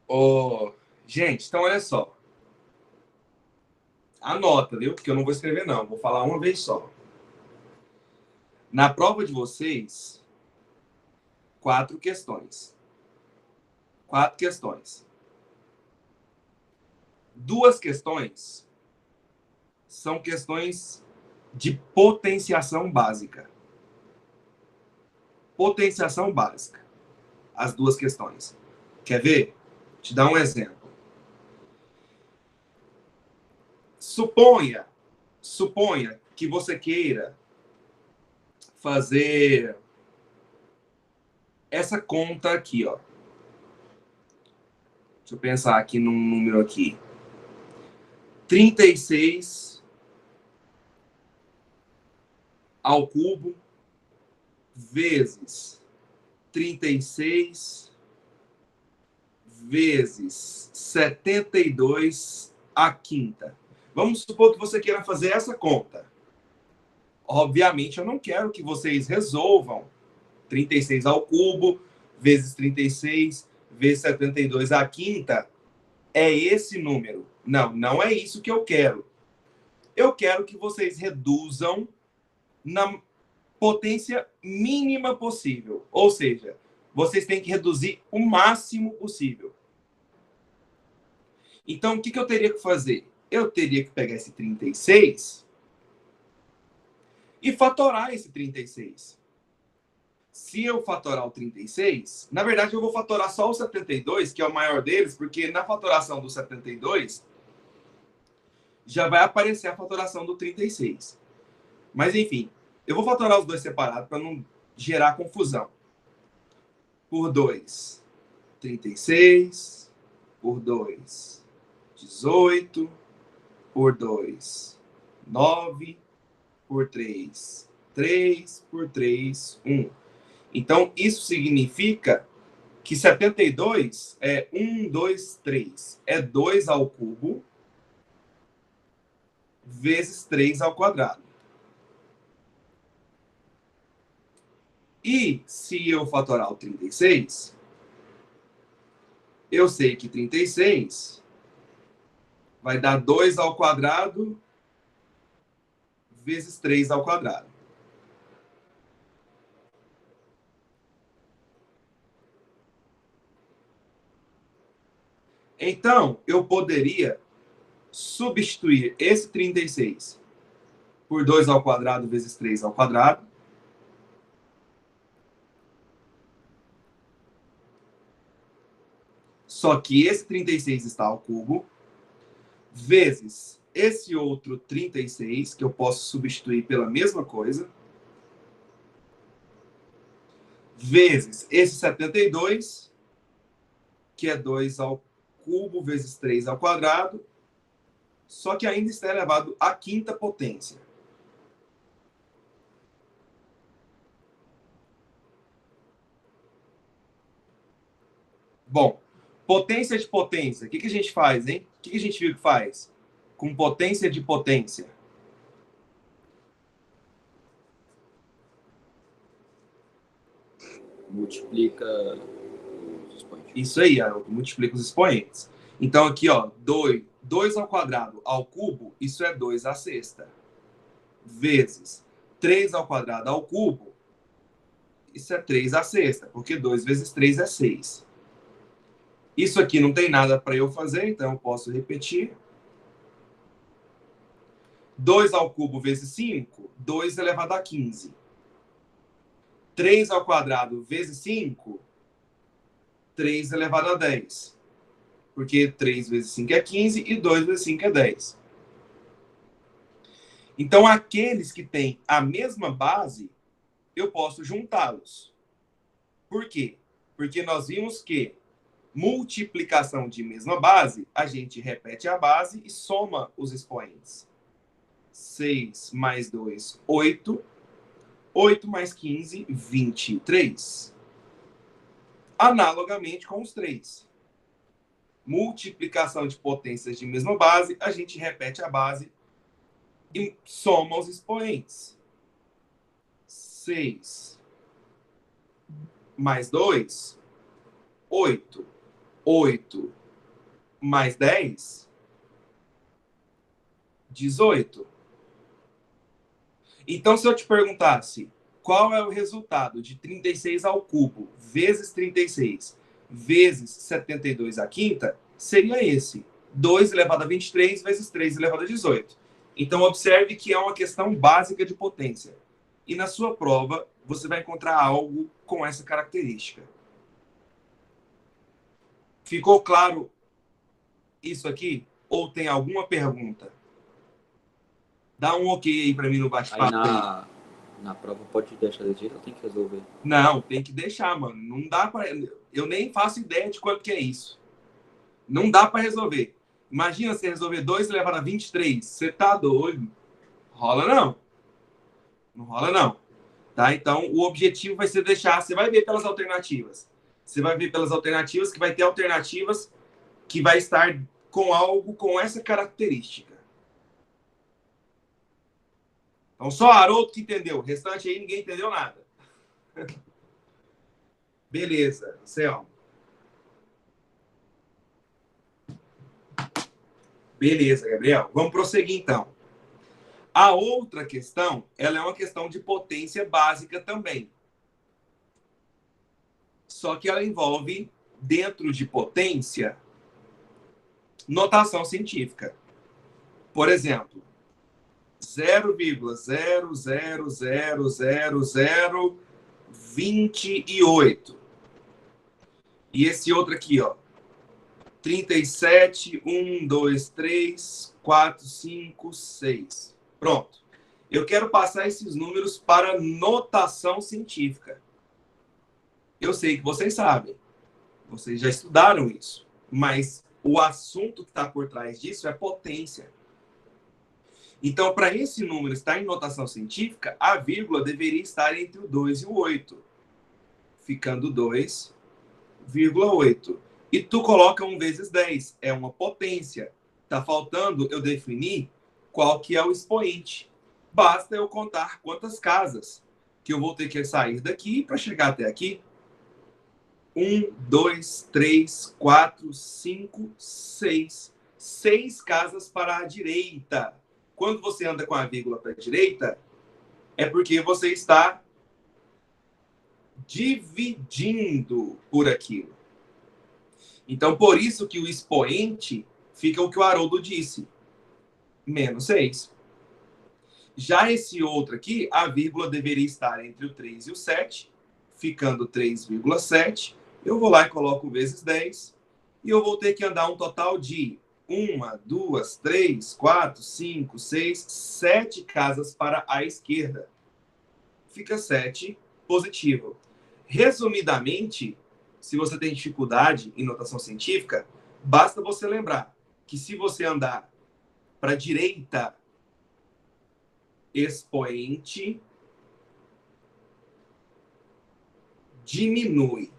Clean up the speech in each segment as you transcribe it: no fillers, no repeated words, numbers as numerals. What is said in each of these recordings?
Ô, gente, então olha só. Anota, viu? Porque eu não vou escrever, não. Vou falar uma vez só. Na prova de vocês, 4 questões. 4 questões. 2 questões são questões de potenciação básica. Potenciação básica. As 2 questões. Quer ver? Vou te dar um exemplo. Suponha que você queira fazer essa conta aqui, ó. Deixa eu pensar aqui num número aqui. 36 ao cubo vezes 36 vezes 72 à quinta. Vamos supor que você queira fazer essa conta. Obviamente, eu não quero que vocês resolvam 36 ao cubo vezes 36 vezes 72 à quinta. É esse número. Não, não é isso que eu quero. Eu quero que vocês reduzam na potência mínima possível. Ou seja, vocês têm que reduzir o máximo possível. Então, o que eu teria que fazer? Eu teria que pegar esse 36 e fatorar esse 36. Se eu fatorar o 36, na verdade eu vou fatorar só o 72, que é o maior deles, porque na fatoração do 72 já vai aparecer a fatoração do 36. Mas enfim, eu vou fatorar os dois separados para não gerar confusão. Por 2, 36. Por 2, 18. Por 2, 9. Por 3, 3. Por 3, 1. Então, isso significa que 72 é 1, 2, 3. É 2 ao cubo vezes 3 ao quadrado. E se eu fatorar o 36, eu sei que 36 vai dar 2 ao quadrado vezes 3 ao quadrado. Então, eu poderia substituir esse 36 por 2 ao quadrado vezes 3 ao quadrado. Só que esse 36 está ao cubo, vezes esse outro 36, que eu posso substituir pela mesma coisa, vezes esse 72, que é 2 ao cubo vezes 3 ao quadrado, só que ainda está elevado à quinta potência. Bom, potência de potência, o que a gente faz, hein? O que a gente viu que faz com potência de potência? Multiplica os expoentes. Isso aí, multiplica os expoentes. Então aqui, ó, 2 ao quadrado ao cubo, isso é 2 à sexta. Vezes 3 ao quadrado ao cubo, isso é 3 à sexta, porque 2 vezes 3 é 6. Isso aqui não tem nada para eu fazer, então eu posso repetir. 2 ao cubo vezes 5, 2 elevado a 15. 3 ao quadrado vezes 5, 3 elevado a 10. Porque 3 vezes 5 é 15 e 2 vezes 5 é 10. Então, aqueles que têm a mesma base, eu posso juntá-los. Por quê? Porque nós vimos que multiplicação de mesma base, a gente repete a base e soma os expoentes. 6 mais 2, 8. 8 mais 15, 23. Analogamente com os 3. Multiplicação de potências de mesma base, a gente repete a base e soma os expoentes. 6 mais 2, 8. 8 mais 10, 18. Então, se eu te perguntasse qual é o resultado de 36 ao cubo vezes 36 vezes 72 à quinta, seria esse. 2 elevado a 23 vezes 3 elevado a 18. Então, observe que é uma questão básica de potência. E na sua prova, você vai encontrar algo com essa característica. Ficou claro isso aqui? Ou tem alguma pergunta? Dá um ok aí para mim no bate-papo. Na prova pode deixar desse jeito ou tem que resolver? Não, tem que deixar, mano. Não dá para. Eu nem faço ideia de quanto que é isso. Não dá para resolver. Imagina você resolver 2 elevado a 23. Você tá doido? Rola não. Não rola não. Tá? Então, o objetivo vai ser deixar. Você vai ver pelas alternativas. Você vai ver pelas alternativas que vai ter alternativas que vai estar com algo com essa característica. Então, só Haroldo que entendeu. O restante aí ninguém entendeu nada. Beleza, Céu. Beleza, Gabriel. Vamos prosseguir, então. A outra questão, ela é uma questão de potência básica também. Só que ela envolve, dentro de potência, notação científica. Por exemplo, 0,0000028. E esse outro aqui, ó. 37, 1, 2, 3, 4, 5, 6. Pronto. Eu quero passar esses números para notação científica. Eu sei que vocês sabem. Vocês já estudaram isso. Mas o assunto que está por trás disso é potência. Então, para esse número estar em notação científica, a vírgula deveria estar entre o 2 e o 8. Ficando 2,8. E tu coloca 1 vezes 10. É uma potência. Está faltando eu definir qual que é o expoente. Basta eu contar quantas casas que eu vou ter que sair daqui para chegar até aqui. 1, 2, 3, 4, 5, 6. 6 casas para a direita. Quando você anda com a vírgula para a direita, é porque você está dividindo por aquilo. Então, por isso que o expoente fica o que o Haroldo disse. Menos 6. Já esse outro aqui, a vírgula deveria estar entre o 3 e o 7, ficando 3,7. Eu vou lá e coloco vezes 10. E eu vou ter que andar um total de 1, 2, 3, 4, 5, 6, 7 casas para a esquerda. Fica 7 positivo. Resumidamente, se você tem dificuldade em notação científica, basta você lembrar que se você andar para a direita, expoente diminui.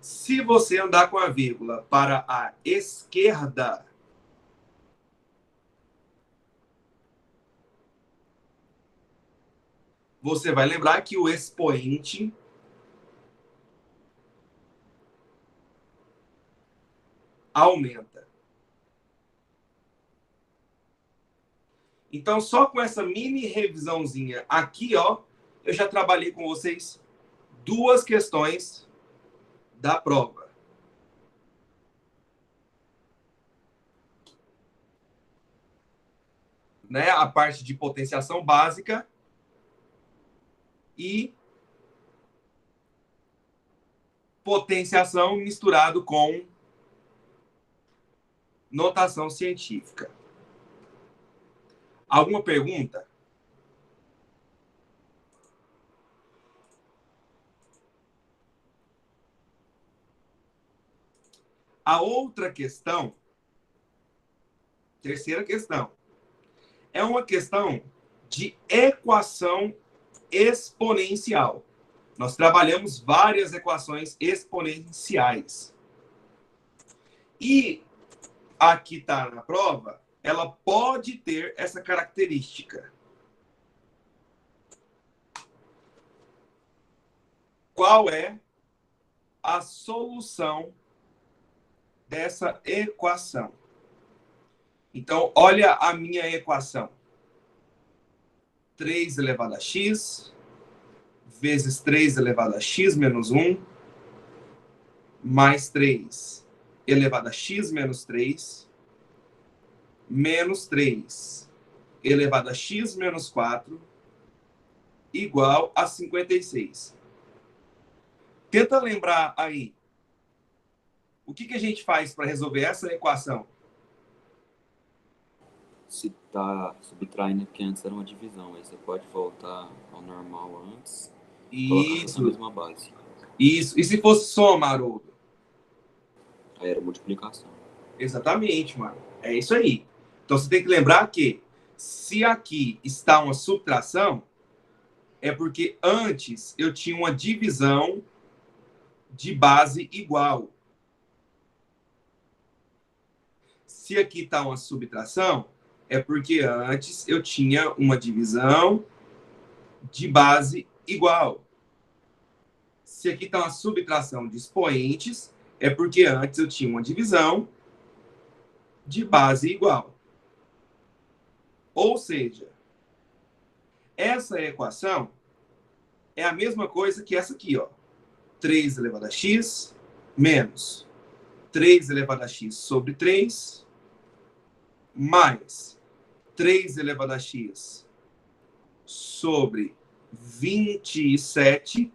Se você andar com a vírgula para a esquerda, você vai lembrar que o expoente aumenta. Então, só com essa mini revisãozinha aqui, ó, eu já trabalhei com vocês 2 questões da prova. Né? A parte de potenciação básica e potenciação misturado com notação científica. Alguma pergunta? A outra questão, terceira questão, é uma questão de equação exponencial. Nós trabalhamos várias equações exponenciais. E aqui está na prova, ela pode ter essa característica. qual é a solução dessa equação. Então, olha a minha equação. 3 elevado a x vezes 3 elevado a x menos 1 mais 3 elevado a x menos 3 menos 3 elevado a x menos 4 igual a 56. Tenta lembrar aí. O que a gente faz para resolver essa equação? Se tá subtraindo, porque antes era uma divisão, aí você pode voltar ao normal antes e colocar essa mesma base. Isso. E se fosse soma, Haroldo? Aí era multiplicação. Exatamente, mano. É isso aí. Então você tem que lembrar que se aqui está uma subtração, é porque antes eu tinha uma divisão de base igual. Se aqui está uma subtração, é porque antes eu tinha uma divisão de base igual. Se aqui está uma subtração de expoentes, é porque antes eu tinha uma divisão de base igual. Ou seja, essa equação é a mesma coisa que essa aqui, ó. 3 elevado a x menos 3 elevado a x sobre 3 mais 3 elevado a x sobre 27.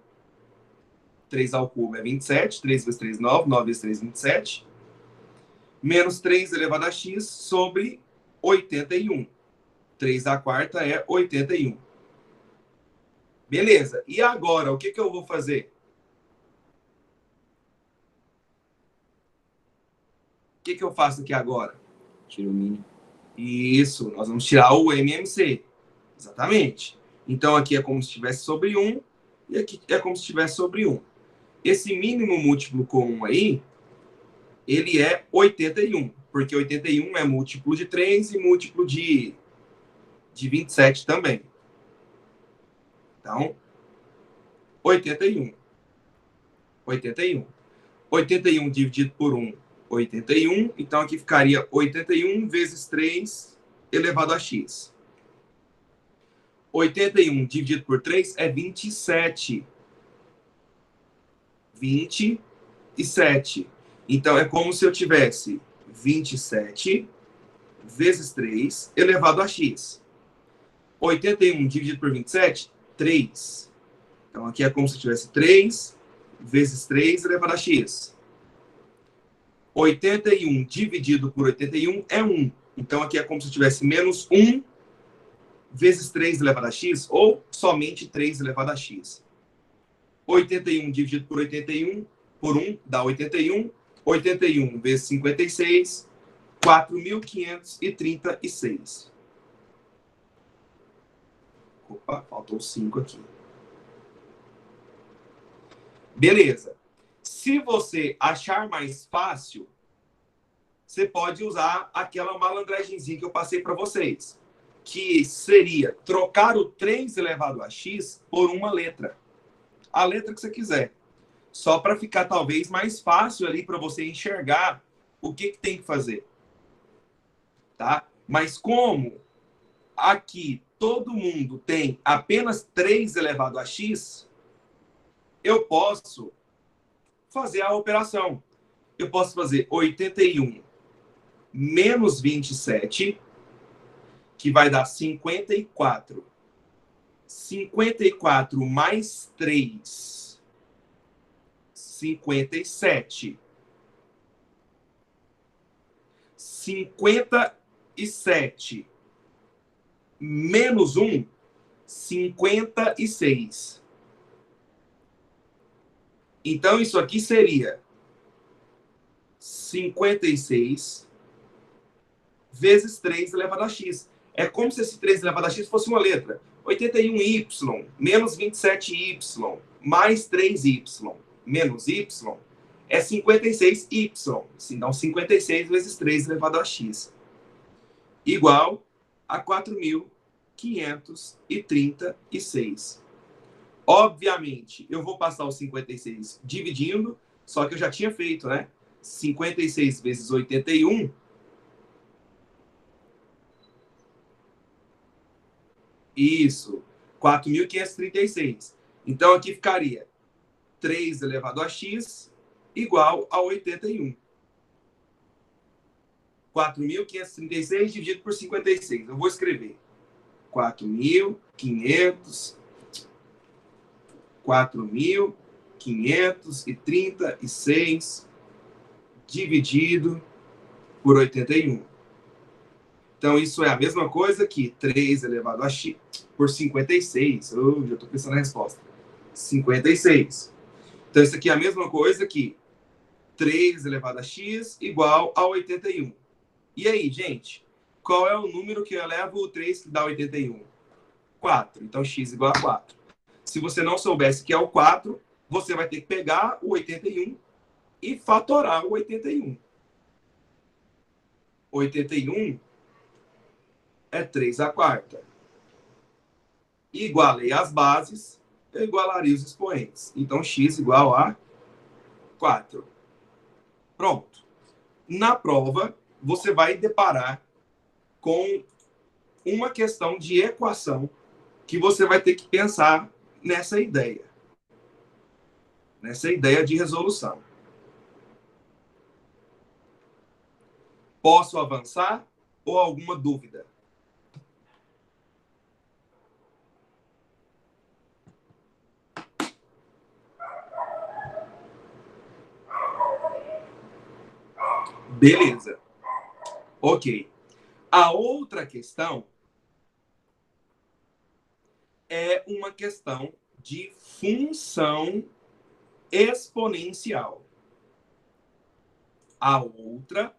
3 ao cubo é 27. 3 vezes 3, 9. 9 vezes 3, 27. Menos 3 elevado a x sobre 81. 3 à quarta é 81. Beleza. E agora, o que eu vou fazer? O que eu faço aqui agora? Tira o mínimo. Isso, nós vamos tirar o MMC. Exatamente. Então, aqui é como se estivesse sobre 1 e aqui é como se estivesse sobre 1. Esse mínimo múltiplo comum aí, ele é 81, porque 81 é múltiplo de 3 e múltiplo de 27 também. Então, 81. 81. 81 dividido por 1, 81. Então, aqui ficaria 81 vezes 3 elevado a x. 81 dividido por 3 é 27. 27. Então, é como se eu tivesse 27 vezes 3 elevado a x. 81 dividido por 27, 3. Então, aqui é como se eu tivesse 3 vezes 3 elevado a x. 81 dividido por 81 é 1. Então, aqui é como se eu tivesse menos 1 vezes 3 elevado a x, ou somente 3 elevado a x. 81 dividido por 81, por 1, dá 81. 81 vezes 56, 4.536. Opa, faltou 5 aqui. Beleza. Se você achar mais fácil, você pode usar aquela malandragemzinha que eu passei para vocês, que seria trocar o 3 elevado a x por uma letra. A letra que você quiser. Só para ficar talvez mais fácil ali para você enxergar o que tem que fazer. Tá? Mas como aqui todo mundo tem apenas 3 elevado a x, eu posso fazer a operação. Eu posso fazer 81 menos 27, que vai dar 54. 54 mais 3, 57. 57 menos 1, 56. Então, isso aqui seria 56 vezes 3 elevado a x. É como se esse 3 elevado a x fosse uma letra. 81y menos 27y mais 3y menos y é 56y. Então, 56 vezes 3 elevado a x igual a 4.536. Obviamente, eu vou passar os 56 dividindo, só que eu já tinha feito, né? 56 vezes 81. Isso, 4.536. Então, aqui ficaria 3 elevado a x igual a 81. 4.536 dividido por 56. Eu vou escrever 4.536 dividido por 81. Então, isso é a mesma coisa que 3 elevado a x por 56. Eu já estou pensando na resposta. 56. Então, isso aqui é a mesma coisa que 3 elevado a x igual a 81. E aí, gente? Qual é o número que eu elevo o 3 que dá 81? 4. Então, x igual a 4. Se você não soubesse que é o 4, você vai ter que pegar o 81 e fatorar o 81. 81 é 3 à quarta. Igualei as bases, eu igualaria os expoentes. Então, x igual a 4. Pronto. Na prova, você vai deparar com uma questão de equação que você vai ter que pensar nessa ideia. Nessa ideia de resolução. Posso avançar ou alguma dúvida? Beleza. Ok. A outra questão é uma questão de função exponencial. A outra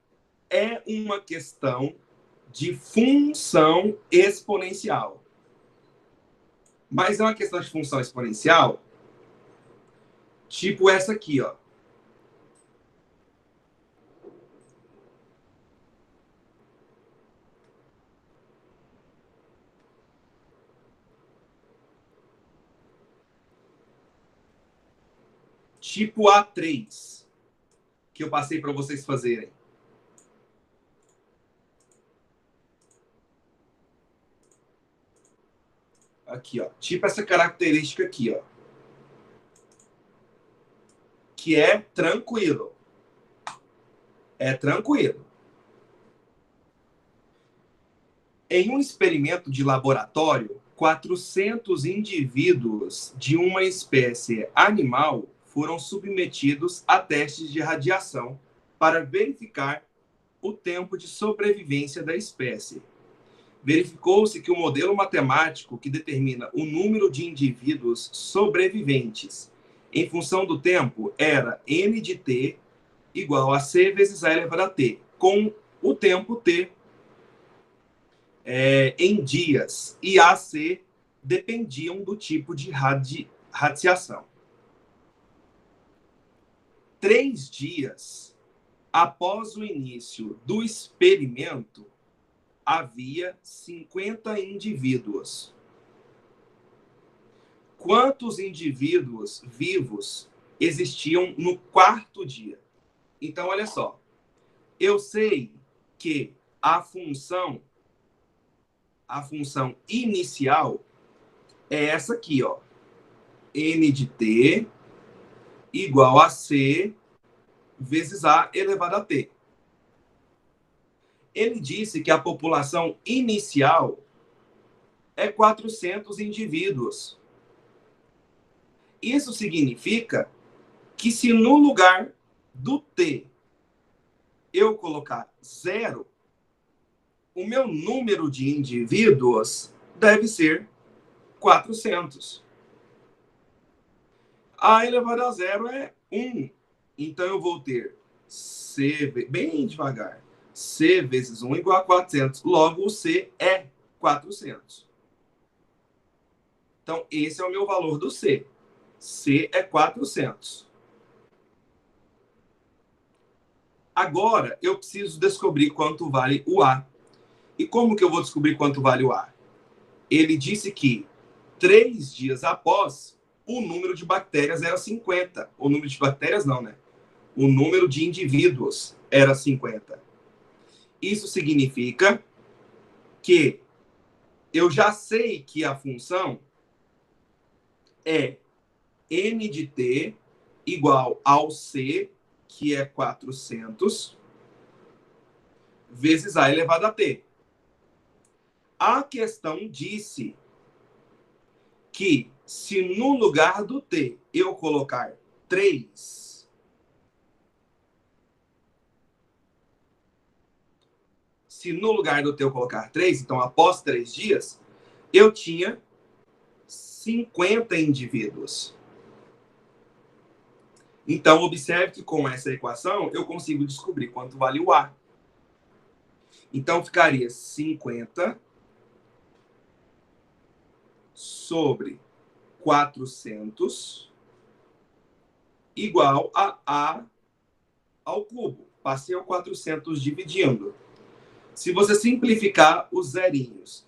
é uma questão de função exponencial. Mas é uma questão de função exponencial tipo essa aqui, ó. Tipo A3, que eu passei para vocês fazerem. Aqui, ó. Tipo essa característica aqui, ó. Que é tranquilo. É tranquilo. Em um experimento de laboratório, 400 indivíduos de uma espécie animal foram submetidos a testes de radiação para verificar o tempo de sobrevivência da espécie. Verificou-se que o modelo matemático que determina o número de indivíduos sobreviventes em função do tempo era n de t igual a c vezes a elevado a t, com o tempo t em dias e AC dependiam do tipo de radiação. 3 dias após o início do experimento, havia 50 indivíduos. Quantos indivíduos vivos existiam no 4º dia? Então, olha só. Eu sei que a função inicial é essa aqui, ó. N de t igual a c vezes a elevado a t. Ele disse que a população inicial é 400 indivíduos. Isso significa que se no lugar do t eu colocar 0, o meu número de indivíduos deve ser 400. A elevado a 0 é 1. Então, eu vou ter C, bem devagar, C vezes 1 igual a 400. Logo, o C é 400. Então, esse é o meu valor do C. C é 400. Agora, eu preciso descobrir quanto vale o A. E como que eu vou descobrir quanto vale o A? Ele disse que 3 dias após, o número de bactérias era 50. O número de bactérias não, né? O número de indivíduos era 50. Isso significa que eu já sei que a função é n de t igual ao c, que é 400, vezes a elevado a t. A questão disse que se no lugar do t eu colocar 3, se no lugar do t eu colocar 3, então após 3 dias, eu tinha 50 indivíduos. Então, observe que com essa equação eu consigo descobrir quanto vale o A. Então, ficaria 50 sobre 400 igual a A ao cubo. Passei o 400 dividindo. Se você simplificar os zerinhos,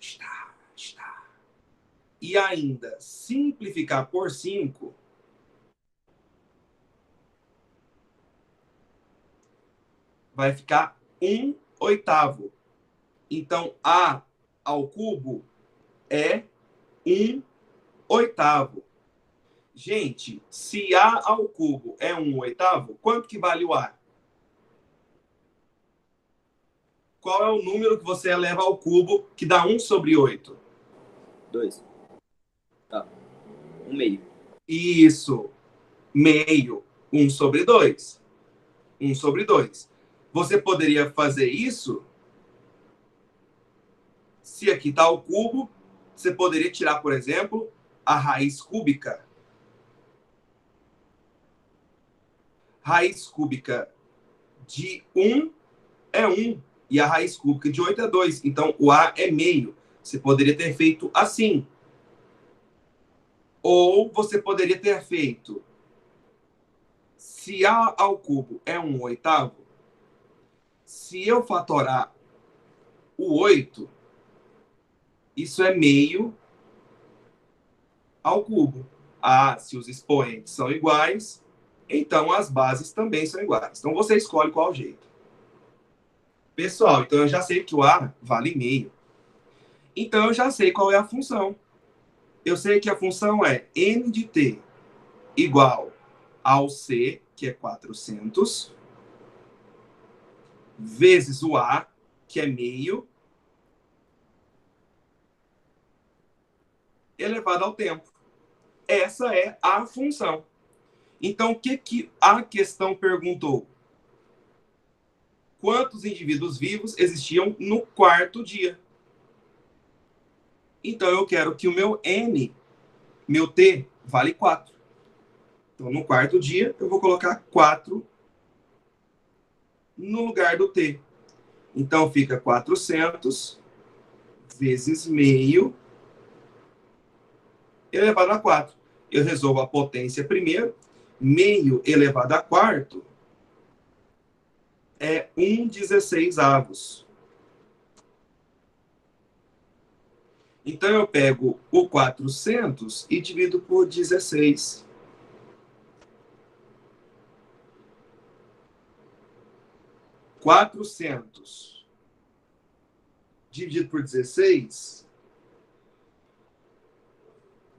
e ainda simplificar por 5, vai ficar 1/8. Então, A ao cubo é 1/8. Gente, se A ao cubo é 1/8, quanto que vale o A? Qual é o número que você eleva ao cubo que dá 1/8? 2. Tá. 1/2. Isso. Meio. 1/2. 1/2. Você poderia fazer isso se aqui está o cubo. Você poderia tirar, por exemplo, a raiz cúbica. Raiz cúbica de 1 é 1. E a raiz cúbica de 8 é 2. Então, o A é meio. Você poderia ter feito assim. Ou você poderia ter feito, se A ao cubo é 1/8, se eu fatorar o 8, isso é meio ao cubo. Se os expoentes são iguais, então as bases também são iguais. Então, você escolhe qual jeito. Pessoal, então eu já sei que o A vale meio. Então, eu já sei qual é a função. Eu sei que a função é n de t igual ao c, que é 400, vezes o A, que é meio, elevado ao tempo. Essa é a função. Então, o que a questão perguntou? Quantos indivíduos vivos existiam no quarto dia? Então, eu quero que o meu n, meu t, vale 4. Então, no quarto dia, eu vou colocar 4 no lugar do t. Então, fica 400 vezes meio elevado a 4. Eu resolvo a potência primeiro. Meio elevado a quarto é 1/16. Então, eu pego o 400 e divido por 16. 400 dividido por 16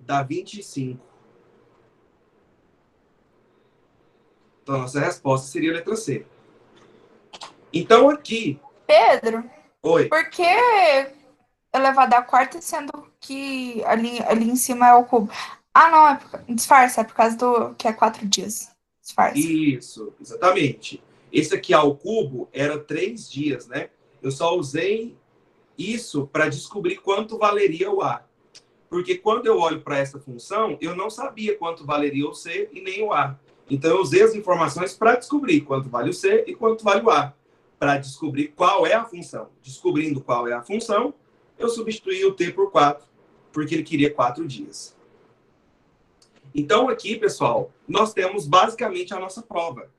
dá 25. Então, a nossa resposta seria a letra C. Então, aqui... Pedro, Oi. por que elevado a quarta, sendo que ali em cima é o cubo? Não, disfarça, é por causa do que é 4 dias. Disfarça. Isso, exatamente. Esse aqui ao cubo era 3 dias, né? Eu só usei isso para descobrir quanto valeria o A. Porque quando eu olho para essa função, eu não sabia quanto valeria o C e nem o A. Então, eu usei as informações para descobrir quanto vale o C e quanto vale o A. Para descobrir qual é a função. Descobrindo qual é a função, eu substituí o T por 4, porque ele queria 4 dias. Então, aqui, pessoal, nós temos basicamente a nossa prova.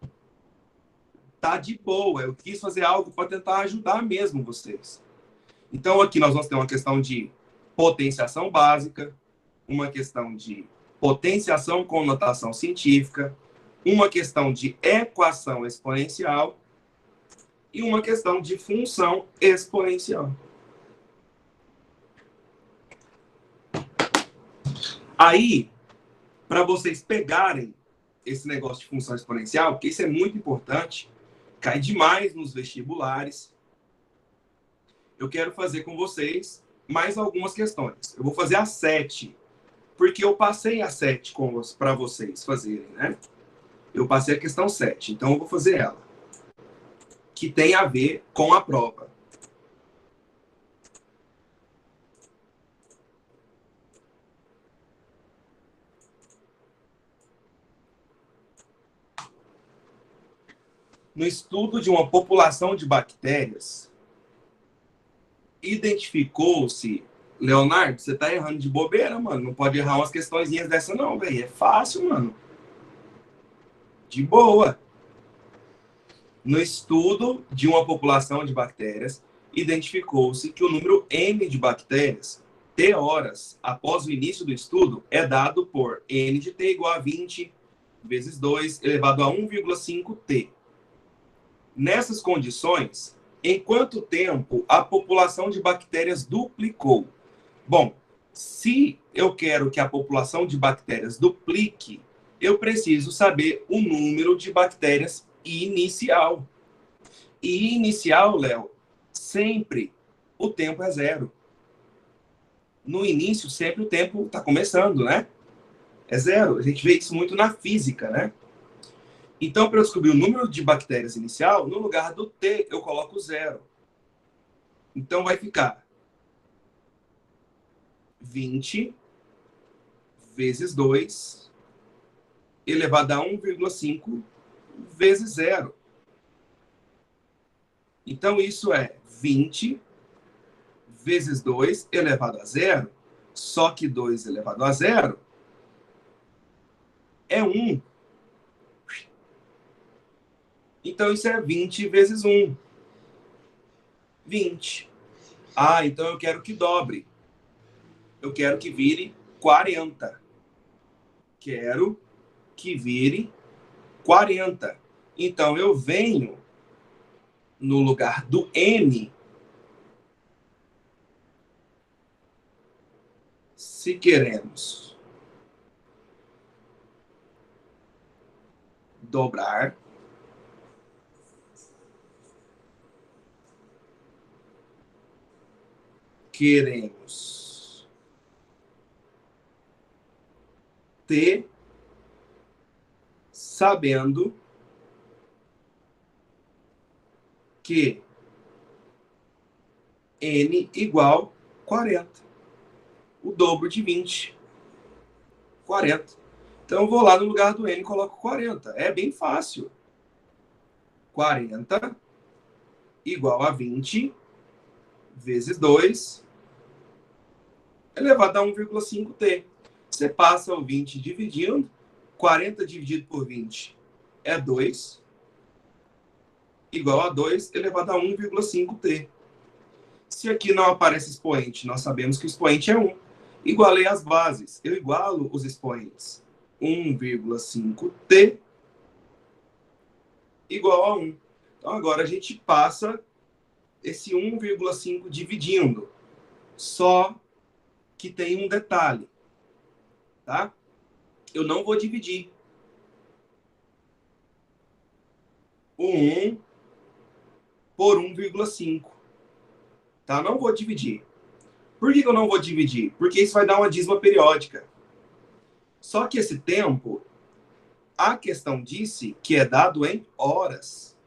Tá de boa. Eu quis fazer algo para tentar ajudar mesmo vocês. Então, aqui nós vamos ter uma questão de potenciação básica, uma questão de potenciação com notação científica, uma questão de equação exponencial e uma questão de função exponencial. Aí, para vocês pegarem esse negócio de função exponencial, porque isso é muito importante, cai demais nos vestibulares, eu quero fazer com vocês mais algumas questões. Eu vou fazer as 7, porque eu passei a 7 para vocês fazerem, né? Eu passei a questão 7, então eu vou fazer ela, que tem a ver com a prova. No estudo de uma população de bactérias, identificou-se... Leonardo, você tá errando de bobeira, mano. Não pode errar umas questõezinhas dessa não, velho. É fácil, mano. De boa. No estudo de uma população de bactérias, identificou-se que o número N de bactérias, T horas, após o início do estudo, é dado por N de T igual a 20 vezes 2 elevado a 1,5T. Nessas condições, em quanto tempo a população de bactérias duplicou? Bom, se eu quero que a população de bactérias duplique, eu preciso saber o número de bactérias inicial. E inicial, Léo, sempre o tempo é 0. No início, sempre o tempo está começando, né? É 0. A gente vê isso muito na física, né? Então, para eu descobrir o número de bactérias inicial, no lugar do T, eu coloco 0. Então, vai ficar 20 vezes 2 elevado a 1,5 vezes 0. Então, isso é 20 vezes 2 elevado a 0. Só que 2 elevado a 0 é 1. Então, isso é 20 vezes 1. 20. Ah, então eu quero que dobre. Eu quero que vire 40. Quero que vire 40. Então, eu venho no lugar do N. Se queremos dobrar, queremos ter, sabendo que N igual 40. O dobro de 20. 40. Então, eu vou lá no lugar do N e coloco 40. É bem fácil. 40 igual a 20 vezes 2 elevado a 1,5T. Você passa o 20 dividindo. 40 dividido por 20 é 2. Igual a 2 elevado a 1,5T. Se aqui não aparece expoente, nós sabemos que o expoente é 1. Igualei as bases. Eu igualo os expoentes. 1,5T igual a 1. Então, agora a gente passa esse 1,5 dividindo. Só que tem um detalhe. Tá? Eu não vou dividir o 1 por 1,5. Tá? Não vou dividir. Por que eu não vou dividir? Porque isso vai dar uma dízima periódica. Só que esse tempo, a questão disse que é dado em horas.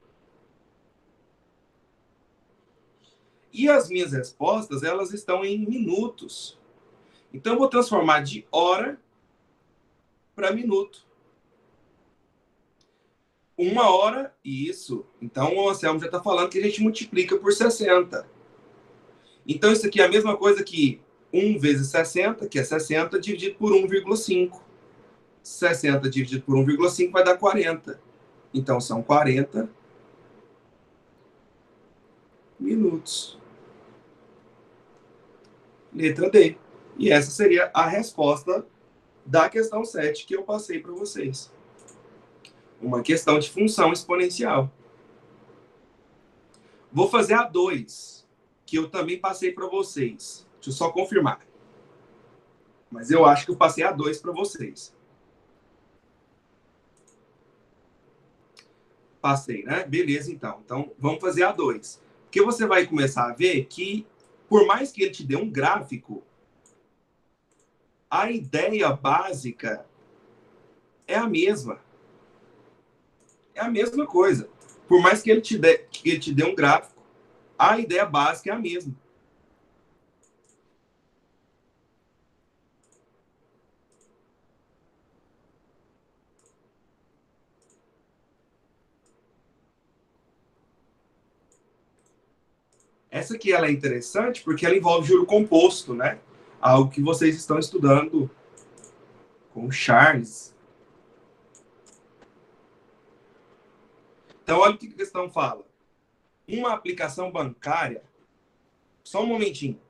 E as minhas respostas, elas estão em minutos. Então, eu vou transformar de hora para minuto. 1 hora, isso. Então, o Anselmo já está falando que a gente multiplica por 60. Então, isso aqui é a mesma coisa que 1 vezes 60, que é 60, dividido por 1,5. 60 dividido por 1,5 vai dar 40. Então, são 40 minutos. Letra D. E essa seria a resposta da questão 7 que eu passei para vocês. Uma questão de função exponencial. Vou fazer a 2, que eu também passei para vocês. Deixa eu só confirmar. Mas eu acho que eu passei a 2 para vocês. Passei, né? Beleza, então. Então, vamos fazer a 2. Porque você vai começar a ver que, por mais que ele te dê um gráfico, a ideia básica é a mesma. É a mesma coisa. Por mais que ele te dê um gráfico, a ideia básica é a mesma. Essa aqui ela é interessante porque ela envolve juro composto, né? Algo que vocês estão estudando com o Charles. Então, olha o que a questão fala. Uma aplicação bancária... Só um momentinho.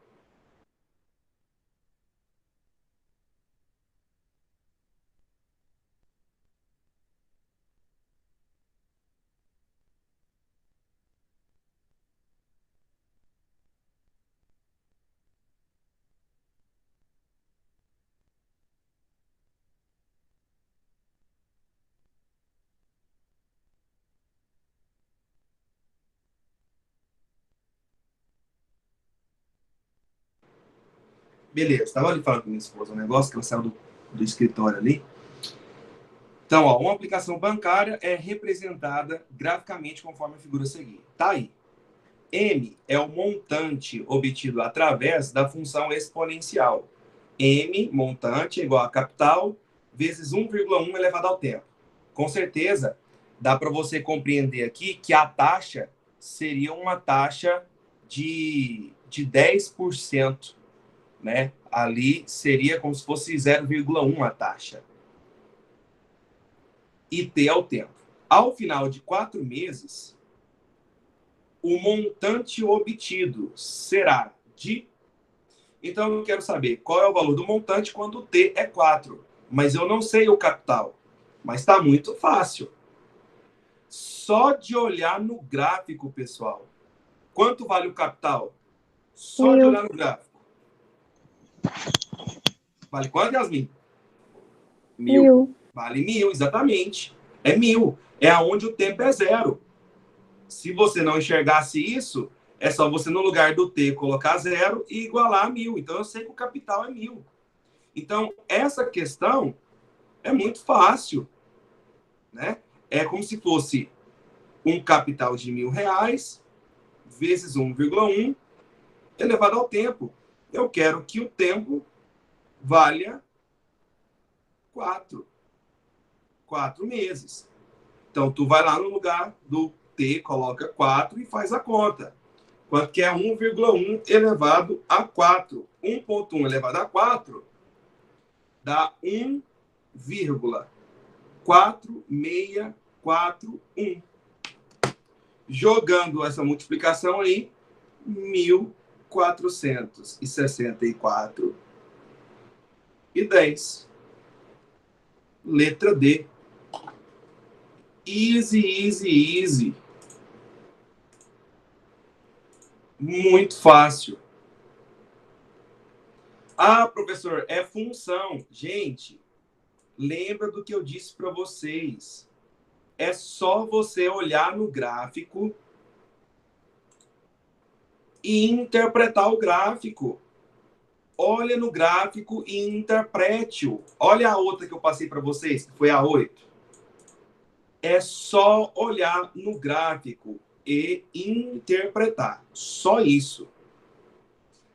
Beleza, estava ali falando com minha esposa um negócio que ela saiu do escritório ali. Então, ó, uma aplicação bancária é representada graficamente conforme a figura a seguir. Tá aí. M é o montante obtido através da função exponencial. M, montante, é igual a capital, vezes 1,1 elevado ao tempo. Com certeza, dá para você compreender aqui que a taxa seria uma taxa de 10%. Né? Ali seria como se fosse 0,1 a taxa. E T é o tempo. Ao final de 4 meses, o montante obtido será de... Então, eu quero saber qual é o valor do montante quando o T é 4. Mas eu não sei o capital. Mas está muito fácil. Só de olhar no gráfico, pessoal. Quanto vale o capital? Só de olhar no gráfico. Vale quanto, Yasmin? 1.000. Vale 1.000, exatamente. É 1.000. É aonde o tempo é 0. Se você não enxergasse isso, é só você, no lugar do T, colocar 0 e igualar a 1.000. Então, eu sei que o capital é 1.000. Então, essa questão é muito fácil. Né? É como se fosse um capital de R$1.000 vezes 1,1 elevado ao tempo. Eu quero que o tempo valha 4 meses. Então, tu vai lá no lugar do T, coloca 4 e faz a conta. Quanto que é 1,1 elevado a 4? 1,1 elevado a 4 dá 1,4641. Jogando essa multiplicação aí, 1.464,10. Letra D. Easy, easy, easy. Muito fácil. Ah, professor, é função. Gente, lembra do que eu disse para vocês. É só você olhar no gráfico e interpretar o gráfico. Olha no gráfico e interprete-o. Olha a outra que eu passei para vocês, que foi a 8. É só olhar no gráfico e interpretar. Só isso.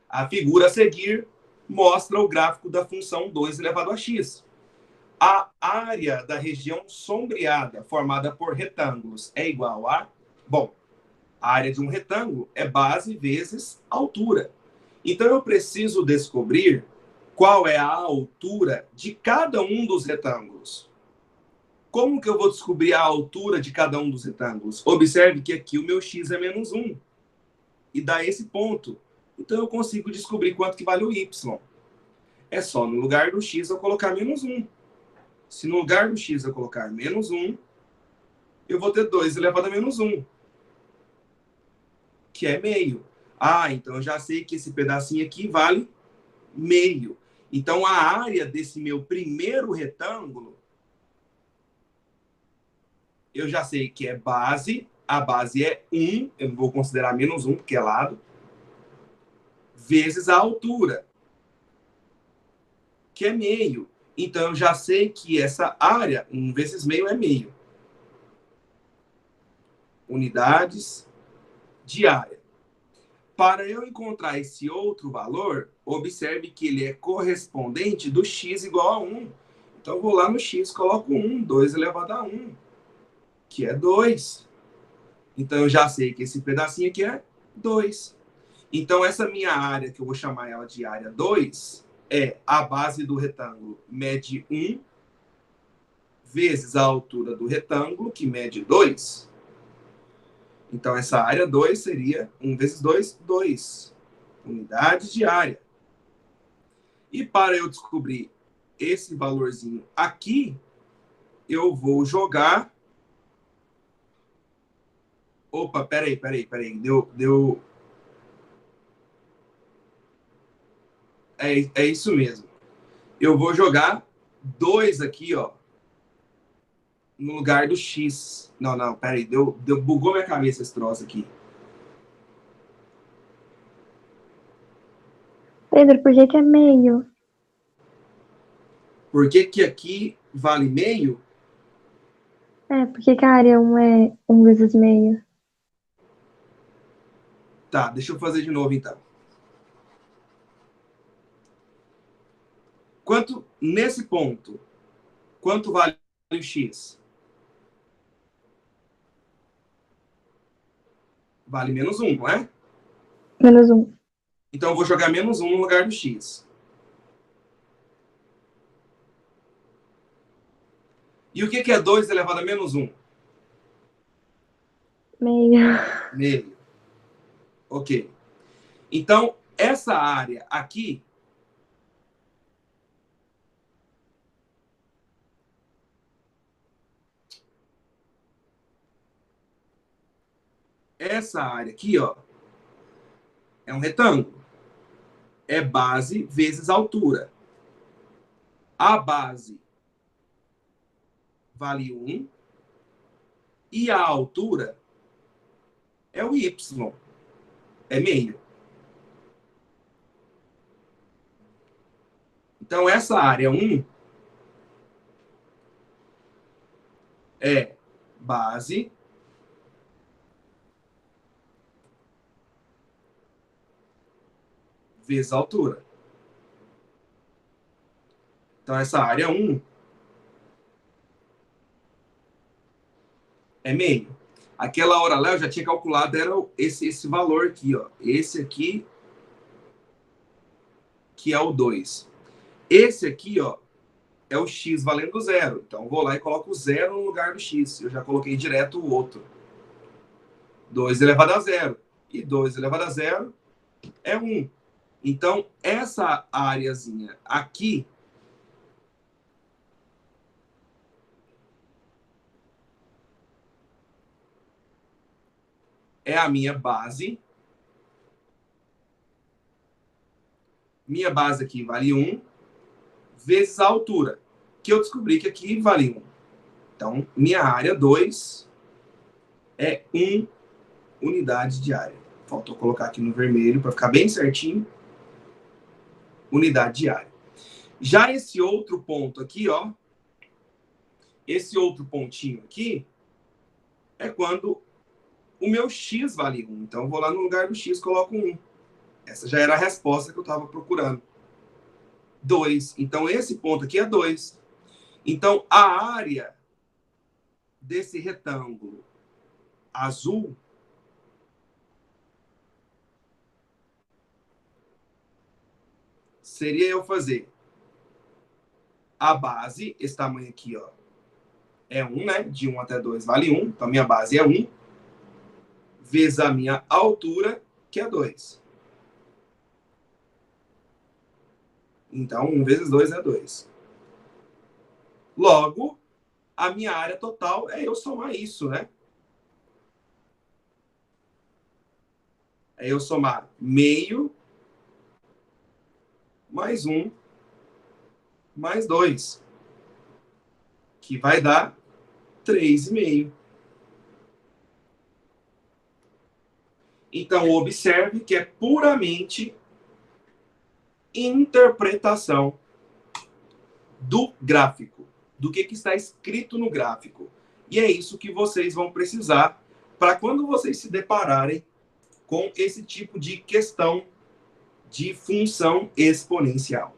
A figura a seguir mostra o gráfico da função 2 elevado a x. A área da região sombreada, formada por retângulos, é igual a... Bom, a área de um retângulo é base vezes altura. Então, eu preciso descobrir qual é a altura de cada um dos retângulos. Como que eu vou descobrir a altura de cada um dos retângulos? Observe que aqui o meu x é menos 1. E dá esse ponto. Então, eu consigo descobrir quanto que vale o y. É só no lugar do x eu colocar menos 1. Se no lugar do x eu colocar menos 1, eu vou ter 2 elevado a menos 1, que é meio. Ah, então eu já sei que esse pedacinho aqui vale meio. Então, a área desse meu primeiro retângulo, eu já sei que é base. A base é 1, eu não vou considerar menos 1, porque é lado, vezes a altura, que é meio. Então, eu já sei que essa área, 1 vezes meio, é meio. Unidades de área. Para eu encontrar esse outro valor, observe que ele é correspondente do x igual a 1. Então, eu vou lá no x, coloco 1, 2 elevado a 1, que é 2. Então, eu já sei que esse pedacinho aqui é 2. Então, essa minha área, que eu vou chamar ela de área 2, é a base do retângulo mede 1, vezes a altura do retângulo, que mede 2. Então, essa área 2 seria 1 vezes 2, 2. Unidades de área. E para eu descobrir esse valorzinho aqui, eu vou jogar... Opa, peraí. Deu... É isso mesmo. Eu vou jogar 2 aqui, ó, no lugar do x. Não, peraí. Bugou minha cabeça esse troço aqui. Pedro, por que que é meio? Por que que aqui vale meio? Por que que a área 1 é 1 vezes meio? Tá, deixa eu fazer de novo, então. Nesse ponto, quanto vale o x? Vale menos 1, não é? Menos 1. Então, eu vou jogar menos 1 no lugar do x. E o que que é 2 elevado a menos 1? Meio. Meio. Ok. Então, essa área aqui... Essa área aqui, ó, é um retângulo. É base vezes altura. A base vale 1 e a altura é o y, é meio. Então, essa área 1 é base vezes altura. Então, essa área 1 é meio. Aquela hora lá eu já tinha calculado, era esse valor aqui, ó. Esse aqui, que é o 2. Esse aqui, ó, é o x valendo 0. Então, eu vou lá e coloco 0 no lugar do x. Eu já coloquei direto o outro. 2 elevado a 0. E 2 elevado a 0 é 1. Então, essa áreazinha aqui é a minha base. Minha base aqui vale 1 vezes a altura, que eu descobri que aqui vale 1. Então, minha área 2 é 1 unidade de área. Faltou colocar aqui no vermelho para ficar bem certinho. Unidade de área. Já esse outro ponto aqui, ó, esse outro pontinho aqui é quando o meu x vale 1. Então, eu vou lá no lugar do x e coloco 1. Essa já era a resposta que eu estava procurando. 2. Então, esse ponto aqui é 2. Então, a área desse retângulo azul seria eu fazer a base, esse tamanho aqui, ó, é 1, né? De 1 até 2 vale 1. Então, minha base é 1. Vezes a minha altura, que é 2. Então, 1 vezes 2 é 2. Logo, a minha área total é eu somar isso, né? É eu somar meio mais 1 mais 2, que vai dar 3,5. Então, observe que é puramente interpretação do gráfico, do que está escrito no gráfico. E é isso que vocês vão precisar para quando vocês se depararem com esse tipo de questão de função exponencial.